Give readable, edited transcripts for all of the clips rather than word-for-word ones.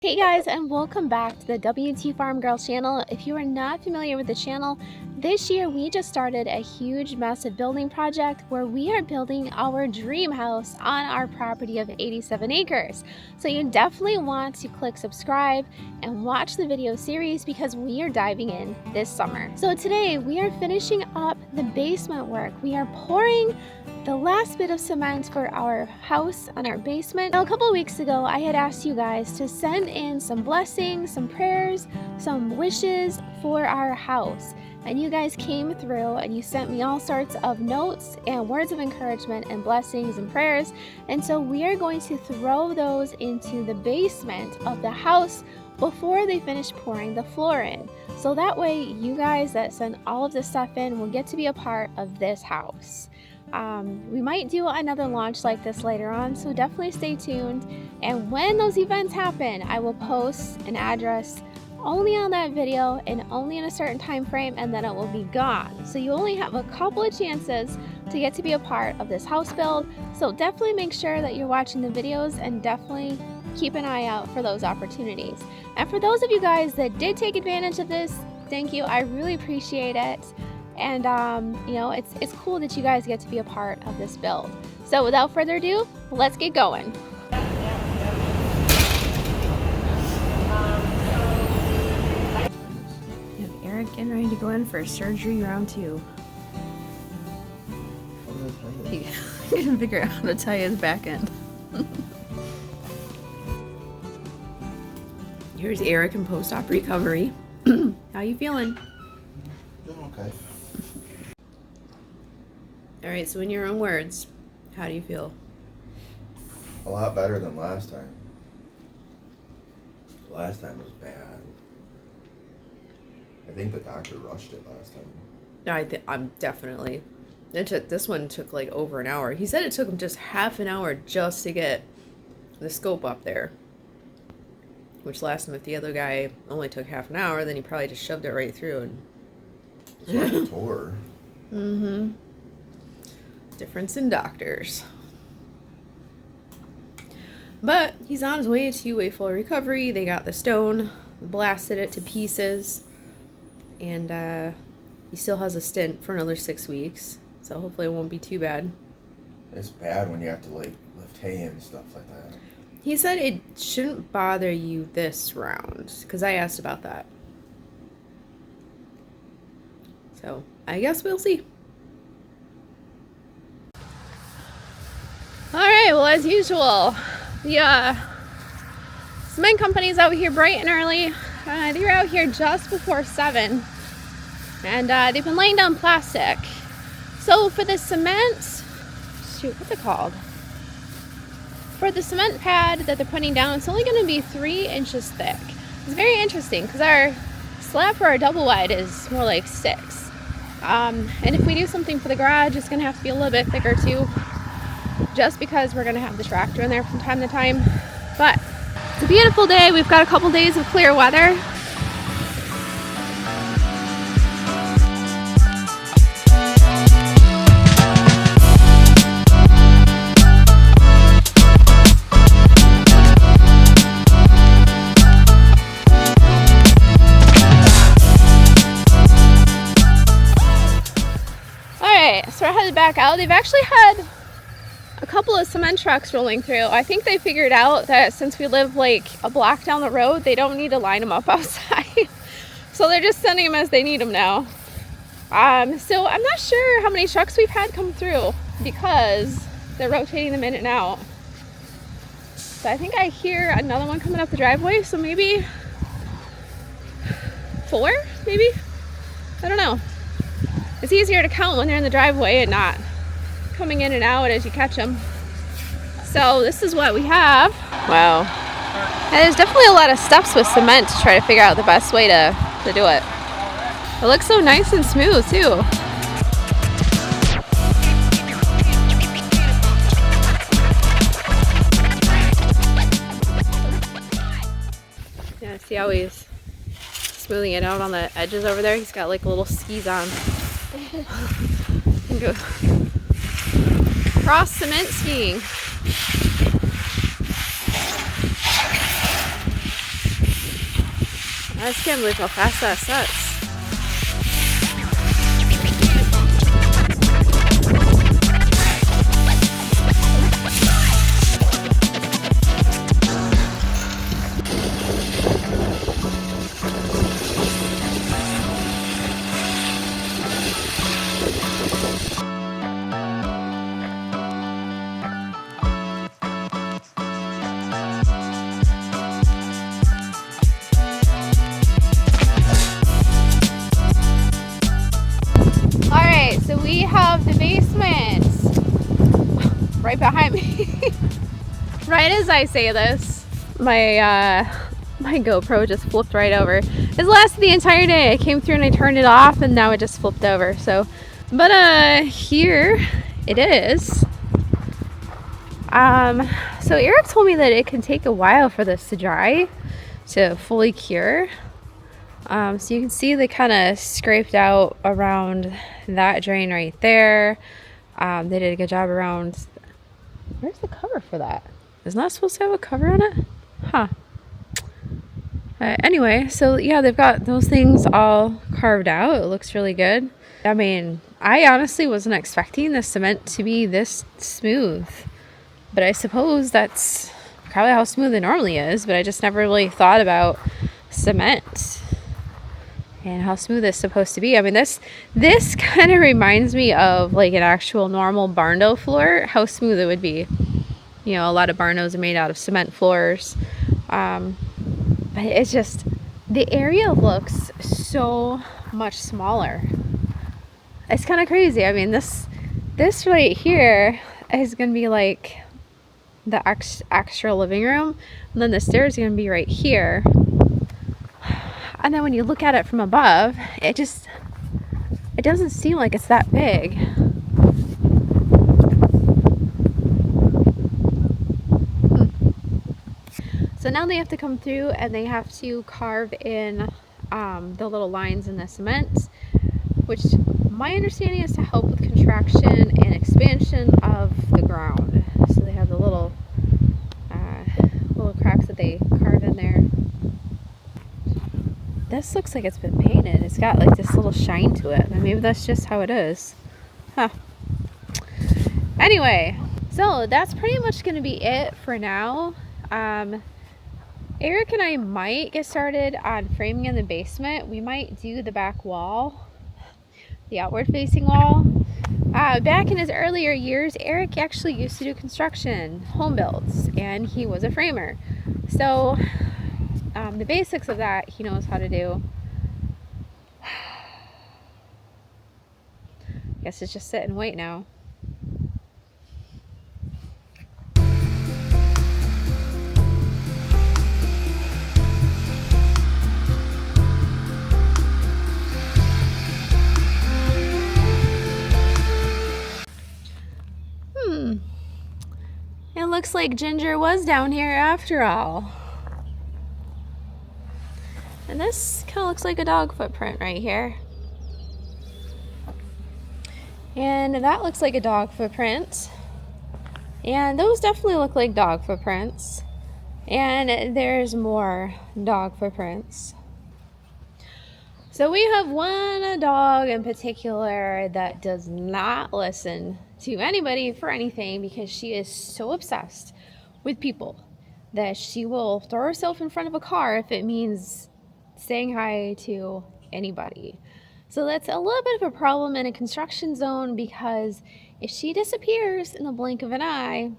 Hey guys, and welcome back to the WTFarm Girls channel. If you are not familiar with the channel, this year we just started a huge massive building project where we are building our dream house on our property of 87 acres. So you definitely want to click subscribe and watch the video series because we are diving in this summer. So today we are finishing up the basement work. We are pouring the last bit of cement for our house on our basement. Now, a couple of weeks ago, I had asked you guys to send in some blessings, some prayers, some wishes for our house. And you guys came through and you sent me all sorts of notes and words of encouragement and blessings and prayers. And so we are going to throw those into the basement of the house before they finish pouring the floor in. So that way you guys that send all of this stuff in will get to be a part of this house. We might do another launch like this later on, so definitely stay tuned. And when those events happen, I will post an address only on that video and only in a certain time frame, and then it will be gone. So you only have a couple of chances to get to be a part of this house build. So definitely make sure that you're watching the videos and definitely keep an eye out for those opportunities. And for those of you guys that did take advantage of this, thank you. I really appreciate it. And you know, it's cool that you guys get to be a part of this build. So without further ado, let's get going. We have Erik getting ready to go in for surgery round 2. He can figure out how to tie his back end. Here's Erik in post-op recovery. How you feeling? Doing okay. All right, so in your own words, how do you feel? A lot better than last time. Last time was bad. I think the doctor rushed it last time. I'm definitely. This one took like over an hour. He said it took him just half an hour just to get the scope up there. Which last time, if the other guy only took half an hour, then he probably just shoved it right through and. It's like a tour. Mm-hmm. Difference in doctors. But he's on his way to a full recovery. They got the stone, blasted it to pieces, and he still has a stint for another 6 weeks. So hopefully it won't be too bad. It's bad when you have to like lift hay and stuff like that. He said it shouldn't bother you this round, because I asked about that. So I guess we'll see. All right, well, as usual, the cement company's out here bright and early. They're out here just before 7, and they've been laying down plastic. So for the cement, what's it called? For the cement pad that they're putting down, it's only going to be 3 inches thick. It's very interesting because our slab for our double wide is more like 6. And if we do something for the garage, it's going to have to be a little bit thicker too, just because we're going to have the tractor in there from time to time. But it's a beautiful day. We've got a couple days of clear weather. So we're headed back out. They've actually had a couple of cement trucks rolling through. I think they figured out that since we live like a block down the road, they don't need to line them up outside. So they're just sending them as they need them now. So I'm not sure how many trucks we've had come through because they're rotating them in and out. So I think I hear another one coming up the driveway. So maybe 4, maybe? I don't know. It's easier to count when they're in the driveway and not coming in and out as you catch them. So this is what we have. Wow. And there's definitely a lot of steps with cement to try to figure out the best way to do it. It looks so nice and smooth too. Yeah, see how he's smoothing it out on the edges over there? He's got like little skis on. Go cross cement skiing. I just can't believe how fast that sets. So we have the basement right behind me. Right as I say this, my GoPro just flipped right over. It lasted the entire day. I came through and I turned it off and now it just flipped over. So, but here it is. So Erik told me that it can take a while for this to dry, to fully cure. So you can see they kind of scraped out around that drain right there. They did a good job around. Where's the cover for that? Isn't that supposed to have a cover on it? Huh. Anyway, so yeah, they've got those things all carved out. It looks really good. I mean, I honestly wasn't expecting the cement to be this smooth, but I suppose that's probably how smooth it normally is, but I just never really thought about cement and how smooth it's supposed to be. I mean, this kind of reminds me of like an actual normal barn door floor, how smooth it would be. You know, a lot of barn doors are made out of cement floors. But it's just, the area looks so much smaller. It's kind of crazy. I mean, this right here is going to be like the extra living room. And then the stairs are going to be right here. And then when you look at it from above, it doesn't seem like it's that big. So now they have to come through and they have to carve in the little lines in the cement, which my understanding is to help with contraction and expansion of the ground. So they have the little cracks that they carve in there. This looks like it's been painted. It's got like this little shine to it. Maybe that's just how it is. Huh. Anyway, so that's pretty much going to be it for now. Erik and I might get started on framing in the basement. We might do the back wall, the outward facing wall. Back in his earlier years, Erik actually used to do construction, home builds, and he was a framer. So the basics of that he knows how to do. Guess it's just sit and wait now. It looks like Ginger was down here after all. And this kind of looks like a dog footprint right here. And that looks like a dog footprint. And those definitely look like dog footprints. And there's more dog footprints. So we have one dog in particular that does not listen to anybody for anything because she is so obsessed with people that she will throw herself in front of a car if it means saying hi to anybody. So that's a little bit of a problem in a construction zone because if she disappears in the blink of an eye,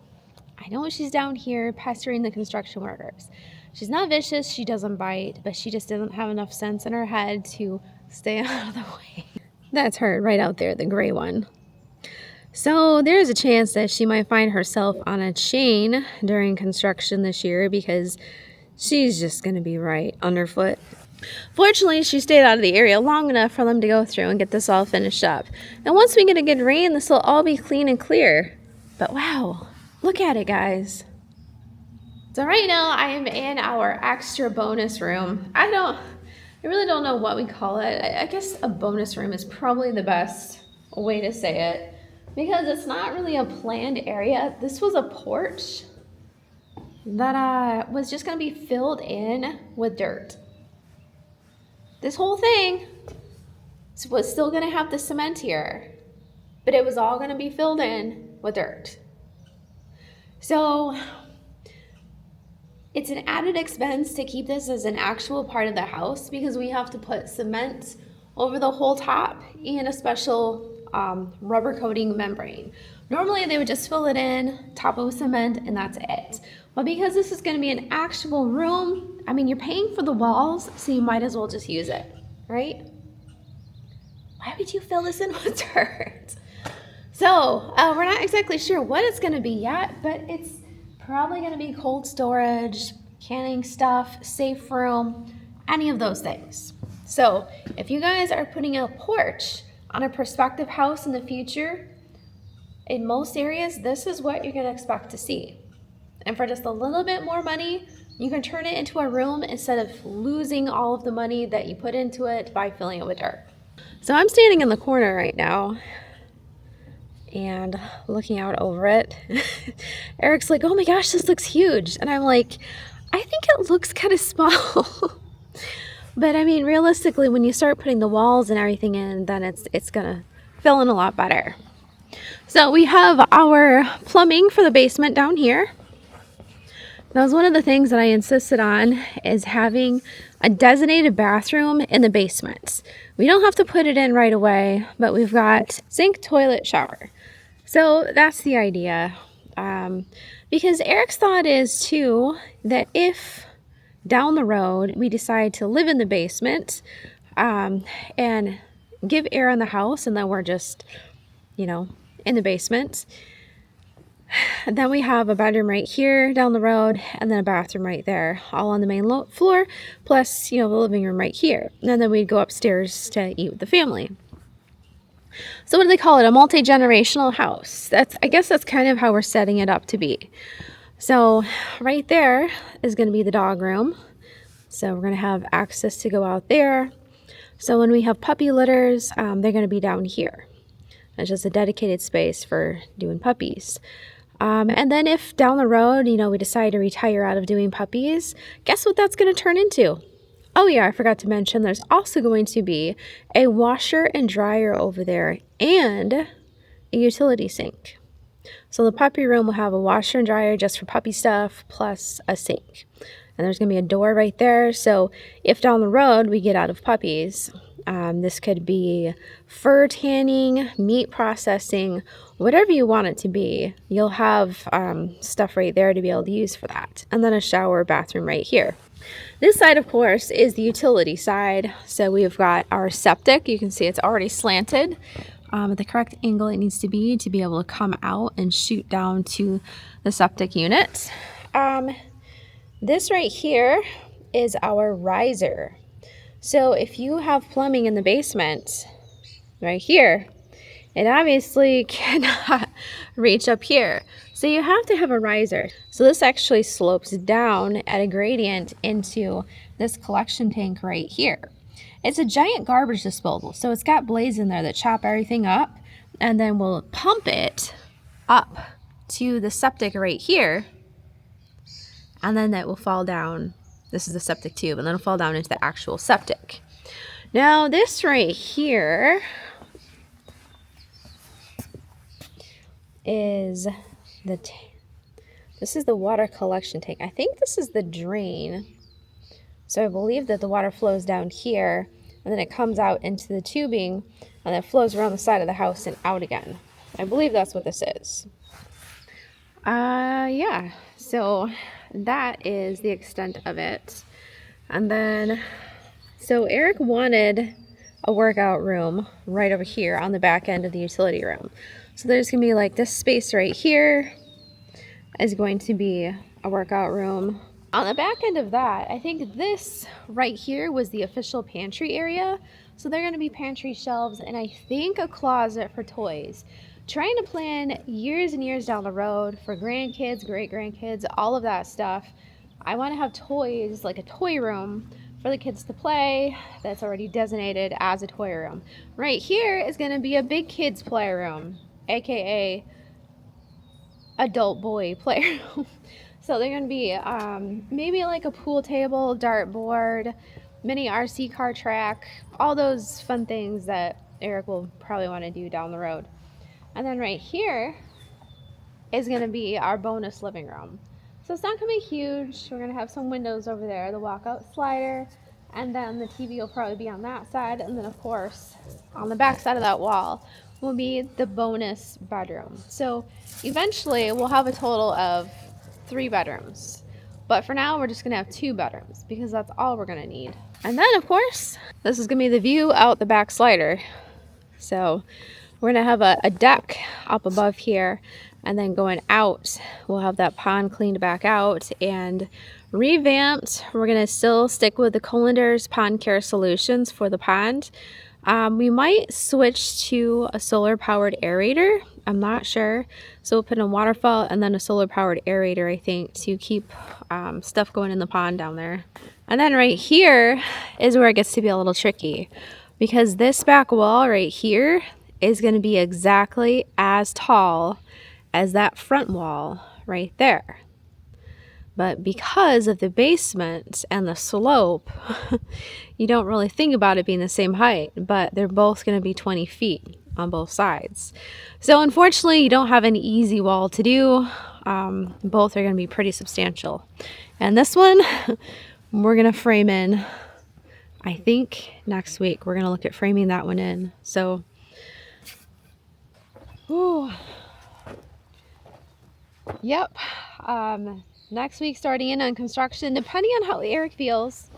I know she's down here pestering the construction workers. She's not vicious, she doesn't bite, but she just doesn't have enough sense in her head to stay out of the way. That's her right out there, the gray one. So there's a chance that she might find herself on a chain during construction this year because she's just going to be right underfoot. Fortunately, she stayed out of the area long enough for them to go through and get this all finished up. And once we get a good rain, this will all be clean and clear. But wow, look at it, guys. So right now I am in our extra bonus room. I really don't know what we call it. I guess a bonus room is probably the best way to say it because it's not really a planned area. This was a porch that was just going to be filled in with dirt. this whole thing was still going to have the cement here, but it was all going to be filled in with dirt. So it's an added expense to keep this as an actual part of the house because we have to put cement over the whole top and a special rubber coating membrane. Normally they would just fill it in, top it with cement, and that's it. But because this is going to be an actual room, I mean, you're paying for the walls, so you might as well just use it, right? Why would you fill this in with dirt? So we're not exactly sure what it's going to be yet, but it's probably going to be cold storage, canning stuff, safe room, any of those things. So if you guys are putting a porch on a prospective house in the future, in most areas, this is what you're going to expect to see. And for just a little bit more money, you can turn it into a room instead of losing all of the money that you put into it by filling it with dirt. So I'm standing in the corner right now and looking out over it. Eric's like, oh my gosh, this looks huge. And I'm like, I think it looks kind of small. But I mean, realistically, when you start putting the walls and everything in, then it's gonna fill in a lot better. So we have our plumbing for the basement down here. That was one of the things that I insisted on, is having a designated bathroom in the basement. We don't have to put it in right away, but we've got sink, toilet, shower. So that's the idea. Because Eric's thought is too, that if down the road we decide to live in the basement and give air in the house, and then we're just, you know, in the basement, and then we have a bedroom right here down the road, and then a bathroom right there, all on the main floor, plus, you know, the living room right here. And then we'd go upstairs to eat with the family. So what do they call it? A multi-generational house. I guess that's kind of how we're setting it up to be. So right there is going to be the dog room. So we're going to have access to go out there. So when we have puppy litters, they're going to be down here. It's just a dedicated space for doing puppies. And then if down the road, you know, we decide to retire out of doing puppies, guess what that's going to turn into? Oh yeah, I forgot to mention there's also going to be a washer and dryer over there and a utility sink. So the puppy room will have a washer and dryer just for puppy stuff plus a sink. And there's going to be a door right there. So if down the road we get out of puppies, this could be fur tanning, meat processing, whatever you want it to be. You'll have stuff right there to be able to use for that. And then a shower, bathroom right here. This side, of course, is the utility side. So we've got our septic. You can see it's already slanted at the correct angle it needs to be able to come out and shoot down to the septic unit. This right here is our riser. So if you have plumbing in the basement right here, it obviously cannot reach up here. So you have to have a riser. So this actually slopes down at a gradient into this collection tank right here. It's a giant garbage disposal. So it's got blades in there that chop everything up, and then we'll pump it up to the septic right here. And then that will fall down. This is the septic tube, and then it'll fall down into the actual septic. Now this right here is this is the water collection tank. I think this is the drain. So I believe that the water flows down here, and then it comes out into the tubing, and then flows around the side of the house and out again. I believe that's what this is. Yeah. So that is the extent of it. And then, so Eric wanted a workout room right over here on the back end of the utility room. So there's going to be like this space right here is going to be a workout room. On the back end of that, I think this right here was the official pantry area. So they're going to be pantry shelves and I think a closet for toys. Trying to plan years and years down the road for grandkids, great-grandkids, all of that stuff. I want to have toys, like a toy room for the kids to play that's already designated as a toy room. Right here is going to be a big kids playroom, aka adult boy playroom. So they're going to be maybe like a pool table, dartboard, mini RC car track, all those fun things that Erik will probably want to do down the road. And then right here is going to be our bonus living room. So it's not going to be huge. We're going to have some windows over there, the walkout slider, and then the TV will probably be on that side. And then, of course, on the back side of that wall will be the bonus bedroom. So eventually we'll have a total of 3 bedrooms. But for now, we're just going to have 2 bedrooms because that's all we're going to need. And then, of course, this is going to be the view out the back slider. So we're going to have a deck up above here, and then going out, we'll have that pond cleaned back out and revamped. We're going to still stick with the Colander's Pond Care Solutions for the pond. We might switch to a solar-powered aerator. I'm not sure. So we'll put in a waterfall and then a solar-powered aerator, I think, to keep stuff going in the pond down there. And then right here is where it gets to be a little tricky, because this back wall right here is going to be exactly as tall as that front wall right there. But because of the basement and the slope, you don't really think about it being the same height, but they're both going to be 20 feet on both sides. So unfortunately, you don't have an easy wall to do. Both are going to be pretty substantial. And this one, we're going to frame in, I think next week. We're going to look at framing that one in. So, yep. Next week starting in on construction, depending on how Erik feels.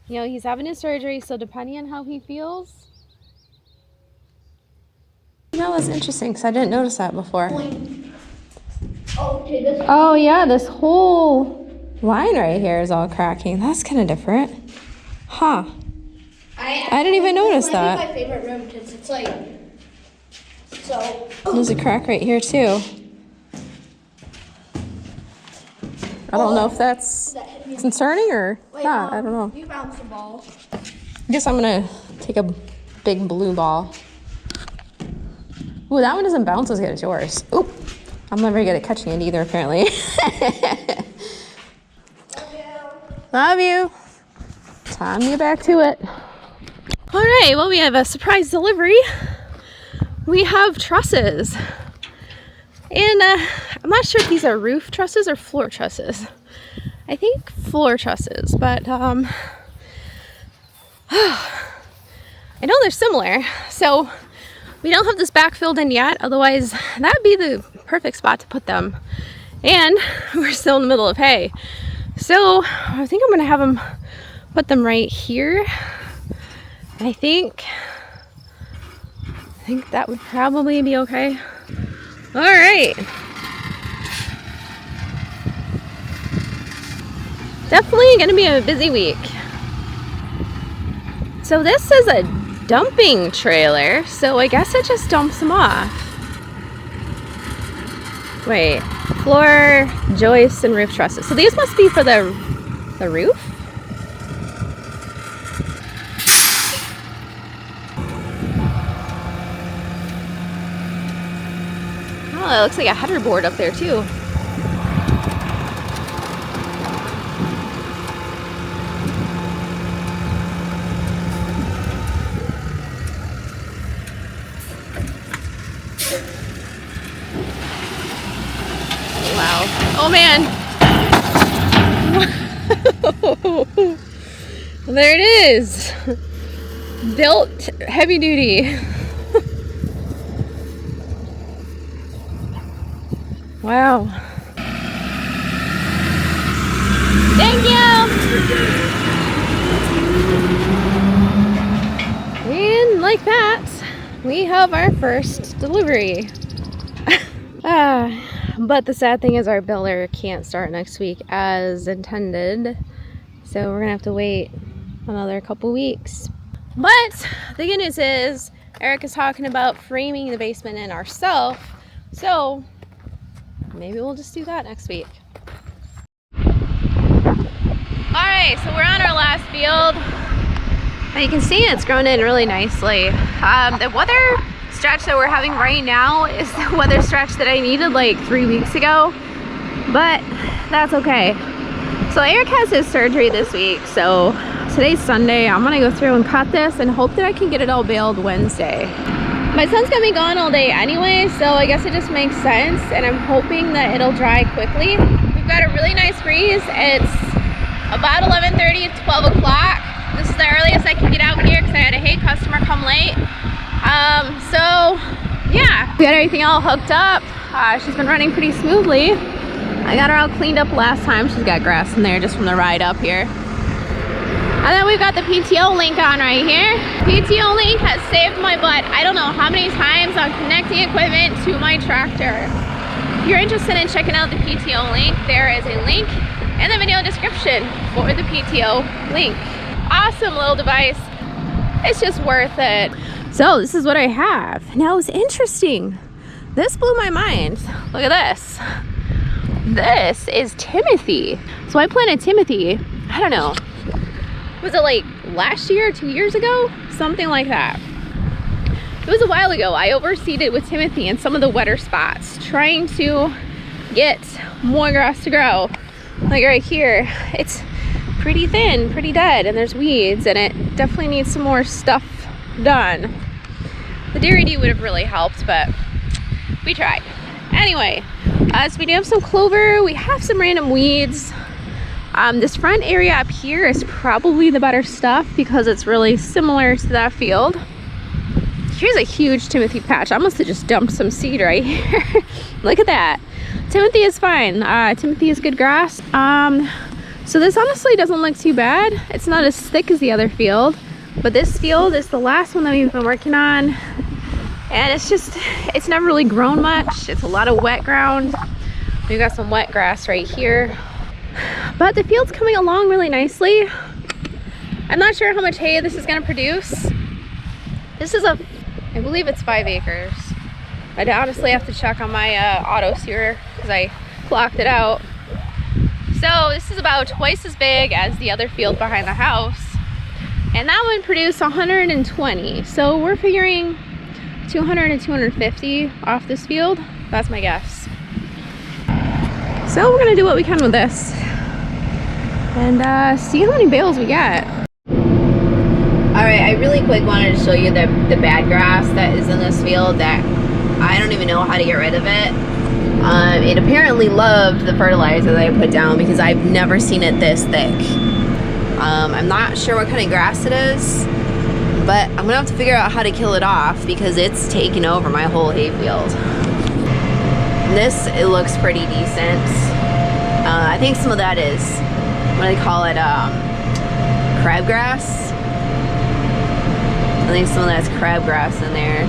You know, he's having his surgery, so depending on how he feels. That was interesting because I didn't notice that before. Oh yeah, this whole line right here is all cracking. That's kind of different. Huh. I didn't even notice that. My favorite room because it's like so. There's a crack right here too. I don't know if that's concerning or not. I don't know. You bounced the ball. I guess I'm gonna take a big blue ball. Ooh, that one doesn't bounce as good as yours. Oop. I'm never good at catching it either, apparently. Love you. Time to get back to it. All right, well, we have a surprise delivery. We have trusses. And I'm not sure if these are roof trusses or floor trusses. I think floor trusses, but I know they're similar. So we don't have this back filled in yet. Otherwise, that'd be the perfect spot to put them. And we're still in the middle of hay. So I think I'm going to have them put them right here. I think that would probably be okay. All right. Definitely going to be a busy week. So this is a dumping trailer, so I guess it just dumps them off. Wait, floor joists and roof trusses. So these must be for the roof? Oh, it looks like a header board up there too. Wow. Oh man. There it is. Built heavy duty. Wow. Thank you. And like that, we have our first delivery. But the sad thing is our builder can't start next week as intended. So we're gonna have to wait another couple weeks. But the good news is Erik is talking about framing the basement in ourselves. So maybe we'll just do that next week. All right, so we're on our last field. And you can see it's grown in really nicely. The weather stretch that we're having right now is the weather stretch that I needed like 3 weeks ago, but that's okay. So Erik has his surgery this week, so today's Sunday. I'm gonna go through and cut this and hope that I can get it all baled Wednesday. My son's gonna be gone all day anyway, so I guess it just makes sense, and I'm hoping that it'll dry quickly. We've got a really nice breeze. It's about 11:30, 12 o'clock. This is the earliest I can get out here because I had a hay customer come late. So yeah, we got everything all hooked up. She's been running pretty smoothly. I got her all cleaned up last time. She's got grass in there just from the ride up here. And then we've got the PTO link on right here. PTO link has saved my butt I don't know how many times on connecting equipment to my tractor. If you're interested in checking out the PTO link, there is a link in the video description for the PTO link. Awesome little device. It's just worth it. So this is what I have. Now it's interesting. This blew my mind. Look at this. This is Timothy. So I planted Timothy, I don't know, was it like last year, 2 years ago? Something like that. It was a while ago. I overseeded with Timothy in some of the wetter spots, trying to get more grass to grow. Like right here, it's pretty thin, pretty dead, and there's weeds, and it definitely needs some more stuff done. The Dairy D would have really helped, but we tried. Anyway, so we do have some clover, we have some random weeds. This front area up here is probably the better stuff because it's really similar to that field. Here's a huge Timothy patch. I must have just dumped some seed right here. Look at that. Timothy is fine. Timothy is good grass. So this honestly doesn't look too bad. It's not as thick as the other field, but this field is the last one that we've been working on. And it's never really grown much. It's a lot of wet ground. We've got some wet grass right here. But the field's coming along really nicely. I'm not sure how much hay this is gonna produce. This is I believe it's 5 acres. I'd honestly have to check on my auto sewer because I clocked it out. So this is about twice as big as the other field behind the house. And that one produced 120. So we're figuring 200 and 250 off this field. That's my guess. So we're gonna do what we can with this and see how many bales we get. All right, I really quick wanted to show you the bad grass that is in this field that I don't even know how to get rid of it. It apparently loved the fertilizer that I put down because I've never seen it this thick. I'm not sure what kind of grass it is, but I'm gonna have to figure out how to kill it off because it's taking over my whole hayfield. This, it looks pretty decent. I think some of that is, what do they call it, crabgrass. I think some of that's crabgrass in there.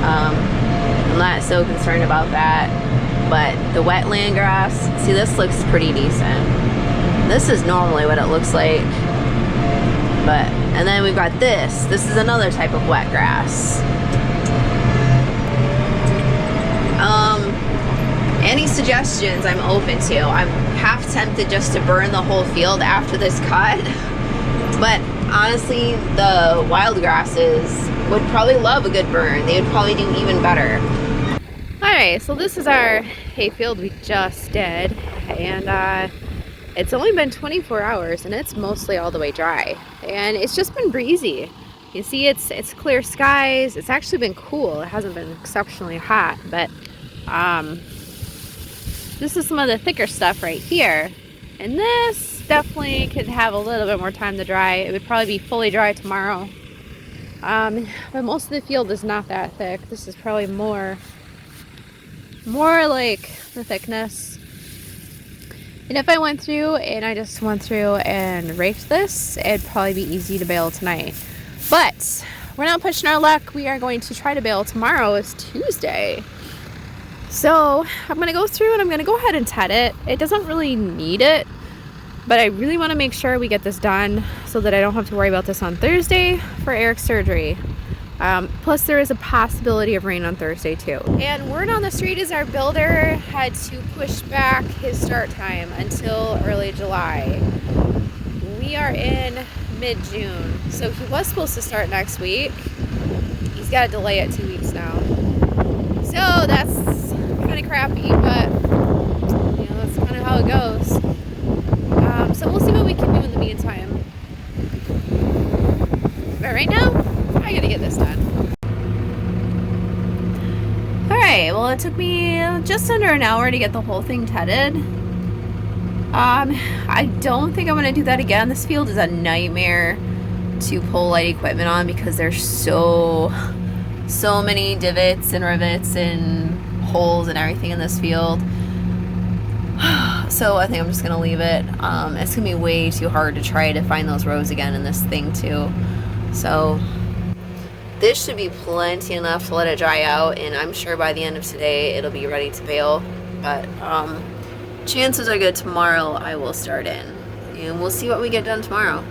I'm not so concerned about that, but the wetland grass, see, this looks pretty decent. This is normally what it looks like, but, and then we've got this. This is another type of wet grass. Any suggestions I'm open to. I'm half tempted just to burn the whole field after this cut, but honestly, the wild grasses would probably love a good burn. They would probably do even better. Alright, so this is our hayfield we just did, and it's only been 24 hours and it's mostly all the way dry, and it's just been breezy. You see, it's clear skies. It's actually been cool. It hasn't been exceptionally hot, but this is some of the thicker stuff right here, and this definitely could have a little bit more time to dry. It would probably be fully dry tomorrow, but most of the field is not that thick. This is probably more like the thickness. And if I went through and I just went through and raked this, it'd probably be easy to bale tonight. But we're not pushing our luck. We are going to try to bale tomorrow. It's Tuesday. So I'm going to go through and I'm going to go ahead and tet it. It doesn't really need it, but I really want to make sure we get this done so that I don't have to worry about this on Thursday for Erik's surgery. Plus there is a possibility of rain on Thursday too. And word on the street is our builder had to push back his start time until early July. We are in mid-June, so he was supposed to start next week. He's got to delay it 2 weeks now. So that's kind of crappy, but you know, that's kind of how it goes. So we'll see what we can do in the meantime. right now, I gotta get this done. Alright, well, it took me just under an hour to get the whole thing tedded. I don't think I'm gonna do that again. This field is a nightmare to pull light equipment on because there's so many divots and rivets and holes and everything in this field. So I think I'm just gonna leave it. It's gonna be way too hard to try to find those rows again in this thing too. So this should be plenty enough to let it dry out, and I'm sure by the end of today it'll be ready to bale. But chances are good tomorrow I will start in, and we'll see what we get done tomorrow.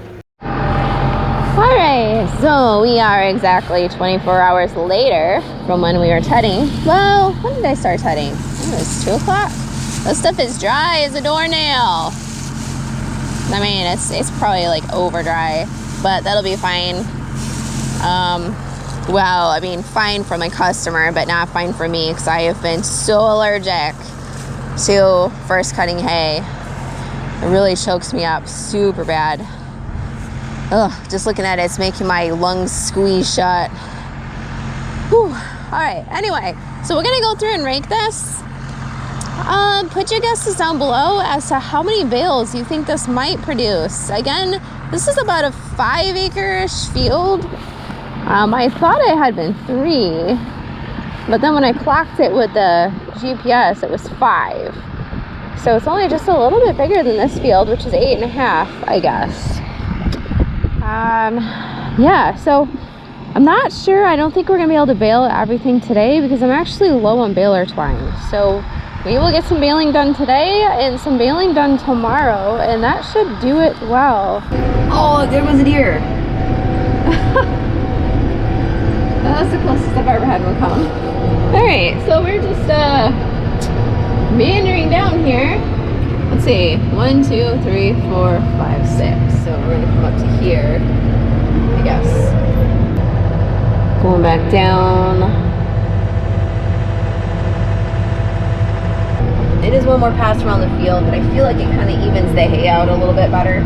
Alright, so we are exactly 24 hours later from when we were tedding. Well, when did I start tedding? It was 2 o'clock. This stuff is dry as a doornail. I mean, it's probably like over dry, but that'll be fine. Well, I mean, fine for my customer, but not fine for me because I have been so allergic to first cutting hay. It really chokes me up super bad. Ugh, just looking at it, it's making my lungs squeeze shut. Whew. All right, anyway, so we're gonna go through and rake this. Put your guesses down below as to how many bales you think this might produce. Again, this is about a 5-acre-ish field. I thought it had been 3, but then when I clocked it with the GPS, it was 5. So it's only just a little bit bigger than this field, which is 8.5, I guess. Yeah, so I'm not sure. I don't think we're gonna be able to bale everything today because I'm actually low on baler twine. So we will get some baling done today and some baling done tomorrow, and that should do it well. Oh, there was a deer. That was the closest I've ever had one come. All right, so we're just meandering down here. Let's see, 1, 2, 3, 4, 5, 6. So we're gonna come up to here, I guess. Going back down. It is one more pass around the field, but I feel like it kind of evens the hay out a little bit better.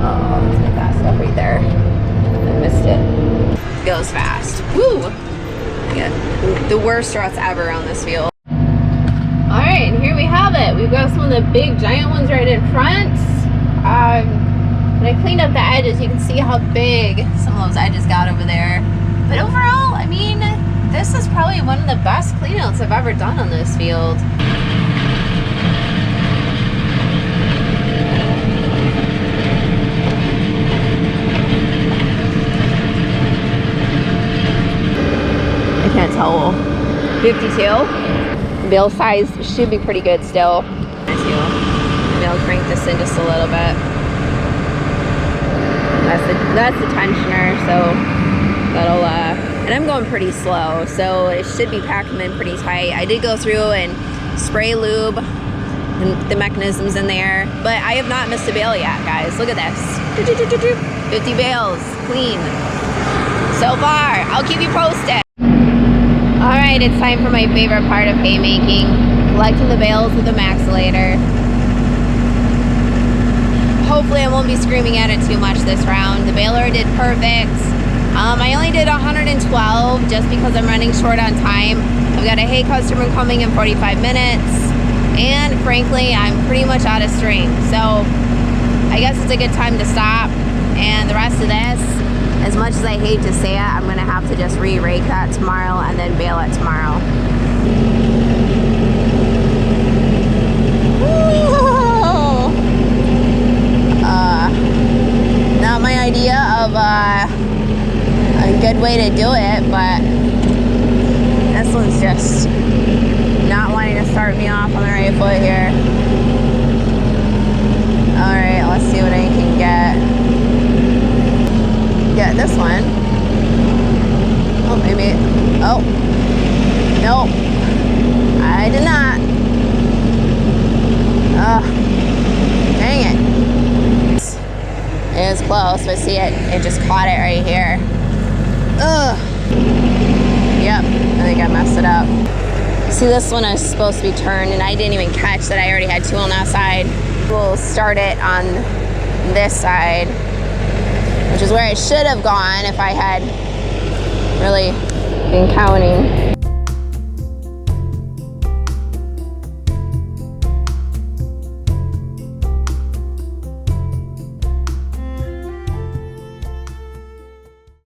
Oh, let's get that stuff right there. I missed it. It goes fast. Woo! I get the worst ruts ever on this field. Alright, and here we have it. We've got some of the big giant ones right in front. When I cleaned up the edges, you can see how big some of those edges got over there. But overall, I mean, this is probably one of the best cleanouts I've ever done on this field. I can't tell. 52. Bale size should be pretty good still. Maybe I'll crank this in just a little bit. That's the tensioner, so that'll and I'm going pretty slow, so it should be packing in pretty tight. I did go through and spray lube the mechanisms in there, but I have not missed a bale yet, guys. Look at this. 50 bales, clean. So far, I'll keep you posted. All right, it's time for my favorite part of haymaking, collecting the bales with the maxillator. Hopefully I won't be screaming at it too much this round. The baler did perfect. I only did 112 just because I'm running short on time. I've got a hay customer coming in 45 minutes, and frankly, I'm pretty much out of string. So I guess it's a good time to stop. And the rest of this, as much as I hate to say it, I'm gonna have to just re-rake that tomorrow and then bale it tomorrow. Not my idea of a good way to do it, but this one's just not wanting to start me off on the right foot here. Alright, let's see what I can get. Get this one. Oh, maybe. Oh. Nope. I did not. Ugh. Dang it. It was close, but see it just caught it right here. Ugh. Yep, I think I messed it up. See, this one is supposed to be turned, and I didn't even catch that I already had 2 on that side. We'll start it on this side, which is where where it should have gone if I had really been counting.